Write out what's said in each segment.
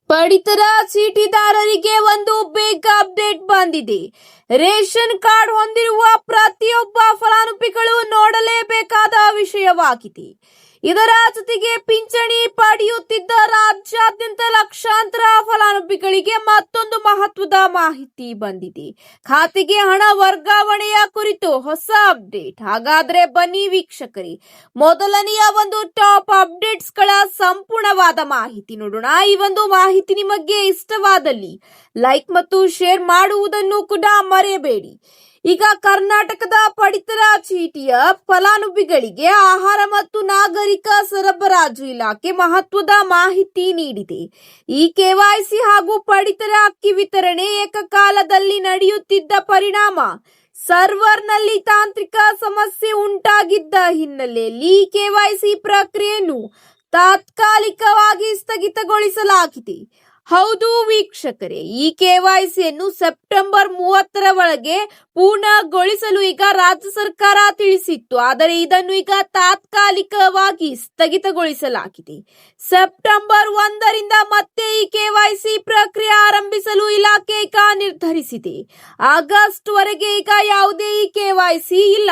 ಪಡಿತರ ಚೀಟಿದಾರರಿಗೆ ಒಂದು big update ಬಂದಿದೆ. ರೇಷನ್ ಕಾರ್ಡ್ ಹೊಂದಿರುವ ಪ್ರತಿಯೊಬ್ಬ ಫಲಾನುಭವಿಗಳು ನೋಡಲೇಬೇಕಾದ ವಿಷಯವಾಗಿದೆ. ಇದರ ಜೊತೆಗೆ ಪಿಂಚಣಿ ಪಡೆಯುತ್ತಿದ್ದ ರಾಜ್ಯಾದ್ಯಂತ ಲಕ್ಷಾಂತರ ಫಲಾನುಭವಿಗಳಿಗೆ ಮತ್ತೊಂದು ಮಹತ್ವದ ಮಾಹಿತಿ ಬಂದಿದೆ. ಖಾತೆಗೆ ಹಣ ವರ್ಗಾವಣೆಯ ಕುರಿತು ಹೊಸ ಅಪ್ಡೇಟ್. ಹಾಗಾದ್ರೆ ಬನ್ನಿ ವೀಕ್ಷಕರೇ, ಮೊದಲನೆಯ ಒಂದು ಟಾಪ್ ಅಪ್ಡೇಟ್ಸ್ ಗಳ ಸಂಪೂರ್ಣವಾದ ಮಾಹಿತಿ ನೋಡೋಣ. ಈ ಒಂದು ಮಾಹಿತಿ ನಿಮಗೆ ಇಷ್ಟವಾದಲ್ಲಿ ಲೈಕ್ ಮತ್ತು ಶೇರ್ ಮಾಡುವುದನ್ನು ಕೂಡ ಮರೆಯಬೇಡಿ. ಈಗ ಕರ್ನಾಟಕದ ಪಡಿತರ ಚೀಟಿಯ ಫಲಾನುಭವಿಗಳಿಗೆ ಆಹಾರ ಮತ್ತು ನಾಗರಿಕ ಸರಬರಾಜು ಇಲಾಖೆ ಮಹತ್ವದ ಮಾಹಿತಿ ನೀಡಿದೆ. ಈ ಕೆವೈಸಿ ಹಾಗೂ ಪಡಿತರ ಅಕ್ಕಿ ವಿತರಣೆ ಏಕಕಾಲದಲ್ಲಿ ನಡೆಯುತ್ತಿದ್ದ ಪರಿಣಾಮ ಸರ್ವರ್ನಲ್ಲಿ ತಾಂತ್ರಿಕ ಸಮಸ್ಯೆ ಉಂಟಾಗಿದ್ದ ಹಿನ್ನೆಲೆಯಲ್ಲಿ ಈ ಕೆವೈಸಿ ಪ್ರಕ್ರಿಯೆಯನ್ನು ತಾತ್ಕಾಲಿಕವಾಗಿ ಸ್ಥಗಿತಗೊಳಿಸಲಾಗಿದೆ. ಹೌದು ವೀಕ್ಷಕರೇ, ಈ ಕೆವೈಸಿಯನ್ನು ಸೆಪ್ಟೆಂಬರ್ 30ರ ಒಳಗೆ ಪೂರ್ಣಗೊಳಿಸಲು ಈಗ ರಾಜ್ಯ ಸರ್ಕಾರ ತಿಳಿಸಿತ್ತು. ಆದರೆ ಇದನ್ನು ಈಗ ತಾತ್ಕಾಲಿಕವಾಗಿ ಸ್ಥಗಿತಗೊಳಿಸಲಾಗಿದೆ. ಸೆಪ್ಟೆಂಬರ್ 1ರಿಂದ ಮತ್ತೆ ಈ ಕೆವೈಸಿ ಪ್ರಕ್ರಿಯೆ ಆರಂಭಿಸಲು ಇಲಾಖೆ ಈಗ ನಿರ್ಧರಿಸಿದೆ. ಆಗಸ್ಟ್ ವರೆಗೆ ಈಗ ಯಾವುದೇ ಈ ಕೆವೈಸಿ ಇಲ್ಲ.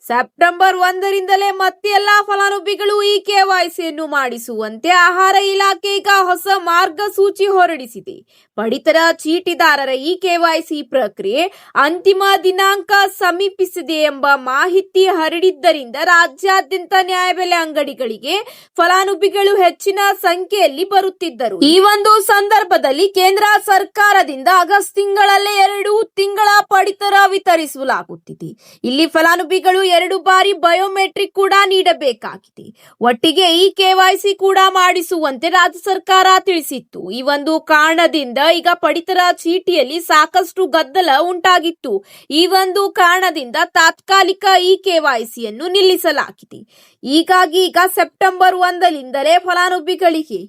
ಸೆಪ್ಟೆಂಬರ್ 1ರಿಂದಲೇ ಮತ್ತೆ ಎಲ್ಲಾ ಫಲಾನುಭವಿಗಳು ಈ ಕೆವೈಸಿಯನ್ನು ಮಾಡಿಸುವಂತೆ ಆಹಾರ ಇಲಾಖೆ ಈಗ ಹೊಸ ಮಾರ್ಗಸೂಚಿ ಹೊರಡಿಸಿದೆ. ಪಡಿತರ ಚೀಟಿದಾರರ ಈ ಕೆವೈಸಿ ಪ್ರಕ್ರಿಯೆ ಅಂತಿಮ ದಿನಾಂಕ ಸಮೀಪಿಸಿದೆ ಎಂಬ ಮಾಹಿತಿ ಹರಡಿದ್ದರಿಂದ ರಾಜ್ಯಾದ್ಯಂತ ನ್ಯಾಯಬೆಲೆ ಅಂಗಡಿಗಳಿಗೆ ಫಲಾನುಭವಿಗಳು ಹೆಚ್ಚಿನ ಸಂಖ್ಯೆಯಲ್ಲಿ ಬರುತ್ತಿದ್ದರು. ಈ ಒಂದು ಸಂದರ್ಭದಲ್ಲಿ ಕೇಂದ್ರ ಸರ್ಕಾರದಿಂದ ಆಗಸ್ಟ್ ತಿಂಗಳಲ್ಲೇ 2 ತಿಂಗಳ ಪಡಿತರ ವಿತರಿಸಲಾಗುತ್ತಿದೆ. ಇಲ್ಲಿ ಫಲಾನುಭವಿಗಳು 2 ಬಾರಿ ಬಯೋಮೆಟ್ರಿಕ್ ಕೂಡ ನೀಡಬೇಕಾಗಿದೆ. ಒಟ್ಟಿಗೆ ಈ ಕೆವೈಸಿ ಕೂಡ ಮಾಡಿಸುವಂತೆ ರಾಜ್ಯ ಸರ್ಕಾರ ತಿಳಿಸಿತ್ತು. ಈ ಒಂದು ಕಾರಣದಿಂದ ಈಗ ಪಡಿತರ ಚೀಟಿಯಲ್ಲಿ ಸಾಕಷ್ಟು ಗದ್ದಲ ಉಂಟಾಗಿತ್ತು. ಈ ಒಂದು ಕಾರಣದಿಂದ ತಾತ್ಕಾಲಿಕ ಈ ಕೆವೈಸಿಯನ್ನು ನಿಲ್ಲಿಸಲಾಗಿದೆ. ಹೀಗಾಗಿ ಈಗ ಸೆಪ್ಟೆಂಬರ್ 1ರಿಂದಲೇ ಫಲಾನುಭವಿಗಳಿಗೆ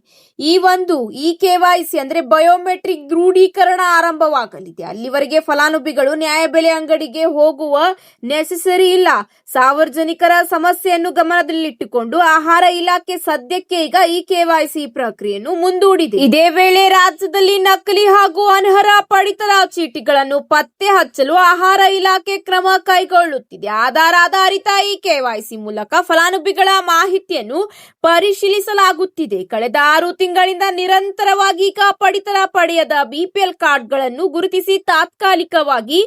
ಈ ಕೆವೈಸಿ ಅಂದ್ರೆ ಬಯೋಮೆಟ್ರಿಕ್ ದೃಢೀಕರಣ ಆರಂಭವಾಗಲಿದೆ. ಅಲ್ಲಿವರೆಗೆ ಫಲಾನುಭವಿಗಳು ನ್ಯಾಯಬೆಲೆ ಅಂಗಡಿಗೆ ಹೋಗುವ ನೆಸೆಸರಿ ಇಲ್ಲ. ಸಾರ್ವಜನಿಕರ ಸಮಸ್ಯೆಯನ್ನು ಗಮನದಲ್ಲಿಟ್ಟುಕೊಂಡು ಆಹಾರ ಇಲಾಖೆ ಸದ್ಯಕ್ಕೆ ಈಗ ಈ ಕೆವೈಸಿ ಪ್ರಕ್ರಿಯೆಯನ್ನು ಮುಂದೂಡಿದೆ. ಇದೇ ವೇಳೆ ರಾಜ್ಯದಲ್ಲಿ ನಕಲಿ ಹಾಗೂ ಅನರ್ಹ ಪಡಿತರ ಚೀಟಿಗಳನ್ನು ಪತ್ತೆ ಹಚ್ಚಲು ಆಹಾರ ಇಲಾಖೆ ಕ್ರಮ ಕೈಗೊಳ್ಳುತ್ತಿದೆ. ಆಧಾರ್ ಆಧಾರಿತ ಈ ಕೆವೈಸಿ ಮೂಲಕ ಫಲಾನುಭವಿಗಳ ಮಾಹಿತಿಯನ್ನು ಪರಿಶೀಲಿಸಲಾಗುತ್ತಿದೆ. ಕಳೆದ 6 ತಿಂಗಳಿಂದ ನಿರಂತರವಾಗಿ ಈಗ ಪಡಿತರ ಪಡೆಯದ ಬಿಪಿಎಲ್ ಕಾರ್ಡ್ಗಳನ್ನು ಗುರುತಿಸಿ ತಾತ್ಕಾಲಿಕವಾಗಿ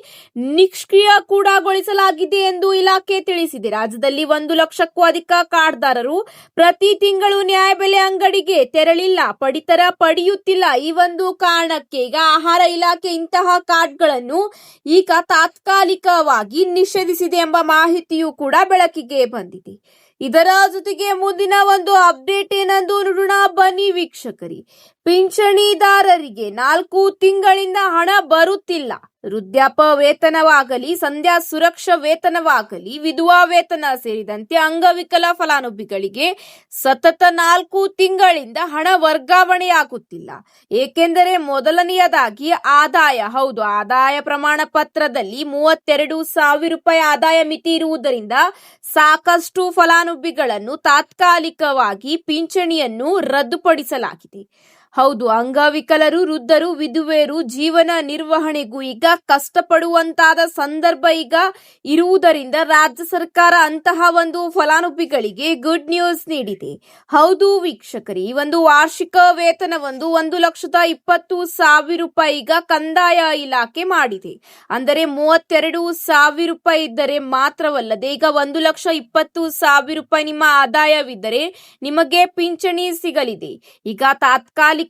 ನಿಷ್ಕ್ರಿಯ ಕೂಡಗೊಳಿಸಲಾಗಿದೆ ಎಂದು ಇಲಾಖೆ ತಿಳಿಸಿದೆ. ರಾಜ್ಯದಲ್ಲಿ 1 ಲಕ್ಷಕ್ಕೂ ಅಧಿಕ ಕಾರ್ಡ್ದಾರರು ಪ್ರತಿ ತಿಂಗಳು ನ್ಯಾಯಬೆಲೆ ಅಂಗಡಿಗೆ ತೆರಳಿಲ್ಲ, ಪಡಿತರ ಪಡೆಯುತ್ತಿಲ್ಲ. ಈ ಒಂದು ಕಾರಣಕ್ಕೆ ಈಗ ಆಹಾರ ಇಲಾಖೆ ಇಂತಹ ಕಾರ್ಡ್ಗಳನ್ನು ಈಗ ತಾತ್ಕಾಲಿಕವಾಗಿ ನಿಷೇಧಿಸಿದೆ ಎಂಬ ಮಾಹಿತಿಯೂ ಕೂಡ ಬೆಳಕಿಗೆ ಬಂದಿದೆ. ಇದರ ಜೊತೆಗೆ ಮುಂದಿನ ಒಂದು ಅಪ್ಡೇಟ್ ಏನೆಂದು ನೋಡೋಣ ಬನ್ನಿ ವೀಕ್ಷಕರೇ. ಪಿಂಚಣಿದಾರರಿಗೆ 4 ತಿಂಗಳಿಂದ ಹಣ ಬರುತ್ತಿಲ್ಲ. ವೃದ್ಧಾಪ್ಯ ವೇತನವಾಗಲಿ, ಸಂಧ್ಯಾ ಸುರಕ್ಷಾ ವೇತನವಾಗಲಿ, ವಿಧವಾ ವೇತನ ಸೇರಿದಂತೆ ಅಂಗವಿಕಲ ಫಲಾನುಭವಿಗಳಿಗೆ ಸತತ 4 ತಿಂಗಳಿಂದ ಹಣ ವರ್ಗಾವಣೆಯಾಗುತ್ತಿಲ್ಲ. ಏಕೆಂದರೆ ಮೊದಲನೆಯದಾಗಿ ಆದಾಯ ಪ್ರಮಾಣ ಪತ್ರದಲ್ಲಿ 32,000 ರೂಪಾಯಿ ಆದಾಯ ಮಿತಿ ಇರುವುದರಿಂದ ಸಾಕಷ್ಟು ಫಲಾನುಭವಿಗಳನ್ನು ತಾತ್ಕಾಲಿಕವಾಗಿ ಪಿಂಚಣಿಯನ್ನು ರದ್ದುಪಡಿಸಲಾಗಿದೆ. ಹೌದು, ಅಂಗವಿಕಲರು, ವೃದ್ಧರು, ವಿಧವೆಯರು ಜೀವನ ನಿರ್ವಹಣೆಗೂ ಈಗ ಕಷ್ಟಪಡುವಂತಾದ ಸಂದರ್ಭ ಈಗ ಇರುವುದರಿಂದ ರಾಜ್ಯ ಸರ್ಕಾರ ಅಂತಹ ಒಂದು ಫಲಾನುಭವಿಗಳಿಗೆ ಗುಡ್ ನ್ಯೂಸ್ ನೀಡಿದೆ. ಹೌದು ವೀಕ್ಷಕರೇ, ಈ ಒಂದು ವಾರ್ಷಿಕ ವೇತನವೊಂದು 1,20,000 ರೂಪಾಯಿ ಈಗ ಕಂದಾಯ ಇಲಾಖೆ ಮಾಡಿದೆ. ಅಂದರೆ 32,000 ರೂಪಾಯಿ ಇದ್ದರೆ ಮಾತ್ರವಲ್ಲದೆ ಈಗ 1,20,000 ರೂಪಾಯಿ ನಿಮ್ಮ ಆದಾಯವಿದ್ದರೆ ನಿಮಗೆ ಪಿಂಚಣಿ ಸಿಗಲಿದೆ. ಈಗ ತಾತ್ಕಾಲಿಕವಾಗಿ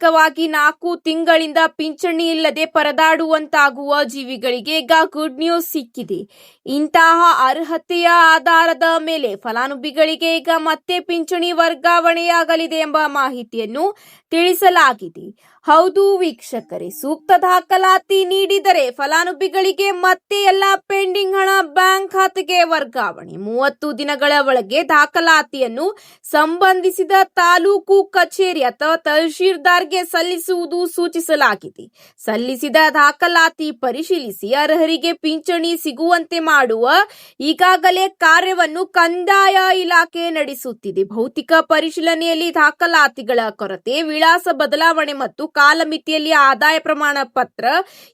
4 ತಿಂಗಳಿಂದ ಪಿಂಚಣಿ ಇಲ್ಲದೆ ಪರದಾಡುವಂತಾಗುವ ಜೀವಿಗಳಿಗೆ ಈಗ ಗುಡ್ ನ್ಯೂಸ್ ಸಿಕ್ಕಿದೆ. ಇಂತಹ ಅರ್ಹತೆಯ ಆಧಾರದ ಮೇಲೆ ಫಲಾನುಭವಿಗಳಿಗೆ ಈಗ ಮತ್ತೆ ಪಿಂಚಣಿ ವರ್ಗಾವಣೆಯಾಗಲಿದೆ ಎಂಬ ಮಾಹಿತಿಯನ್ನು ತಿಳಿಸಲಾಗಿದೆ. ಹೌದು ವೀಕ್ಷಕರೇ, ಸೂಕ್ತ ದಾಖಲಾತಿ ನೀಡಿದರೆ ಫಲಾನುಭವಿಗಳಿಗೆ ಮತ್ತೆ ಎಲ್ಲ ಪೆಂಡಿಂಗ್ ಹಣ ಬ್ಯಾಂಕ್ ಖಾತೆಗೆ ವರ್ಗಾವಣೆ. 30 ದಿನಗಳ ಒಳಗೆ ದಾಖಲಾತಿಯನ್ನು ಸಂಬಂಧಿಸಿದ ತಾಲೂಕು ಕಚೇರಿ ಅಥವಾ ತಹಶೀಲ್ದಾರ್ಗೆ ಸಲ್ಲಿಸುವುದು ಸೂಚಿಸಲಾಗಿದೆ. ಸಲ್ಲಿಸಿದ ದಾಖಲಾತಿ ಪರಿಶೀಲಿಸಿ ಅರ್ಹರಿಗೆ ಪಿಂಚಣಿ ಸಿಗುವಂತೆ ಮಾಡುವ ಈಗಾಗಲೇ ಕಾರ್ಯವನ್ನು ಕಂದಾಯ ಇಲಾಖೆ ನಡೆಸುತ್ತಿದೆ. ಭೌತಿಕ ಪರಿಶೀಲನೆಯಲ್ಲಿ ದಾಖಲಾತಿಗಳ ಕೊರತೆ, ವಿಳಾಸ ಬದಲಾವಣೆ ಮತ್ತು ಕಾಲಮಿತಿಯಲ್ಲಿ ಆದಾಯ ಪ್ರಮಾಣ ಪತ್ರ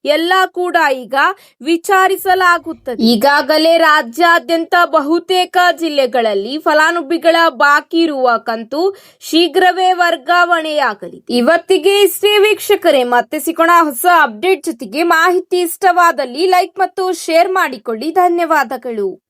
ಎಲ್ಲ ಕೂಡ ಈಗ ವಿಚಾರಿಸಲಾಗುತ್ತದೆ. ಈಗಾಗಲೇ ರಾಜ್ಯಾದ್ಯಂತ ಬಹುತೇಕ ಜಿಲ್ಲೆಗಳಲ್ಲಿ ಫಲಾನುಭವಿಗಳ ಬಾಕಿ ಇರುವ ಕಂತು ಶೀಘ್ರವೇ ವರ್ಗಾವಣೆಯಾಗಲಿದೆ. ಇವತ್ತಿಗೆ ಇಷ್ಟೇ ವೀಕ್ಷಕರೇ, ಮತ್ತೆ ಸಿಗೋಣ ಹೊಸ ಅಪ್ಡೇಟ್ ಜೊತೆಗೆ. ಮಾಹಿತಿ ಇಷ್ಟವಾದಲ್ಲಿ ಲೈಕ್ ಮತ್ತು ಶೇರ್ ಮಾಡಿಕೊಳ್ಳಿ. ಧನ್ಯವಾದಗಳು.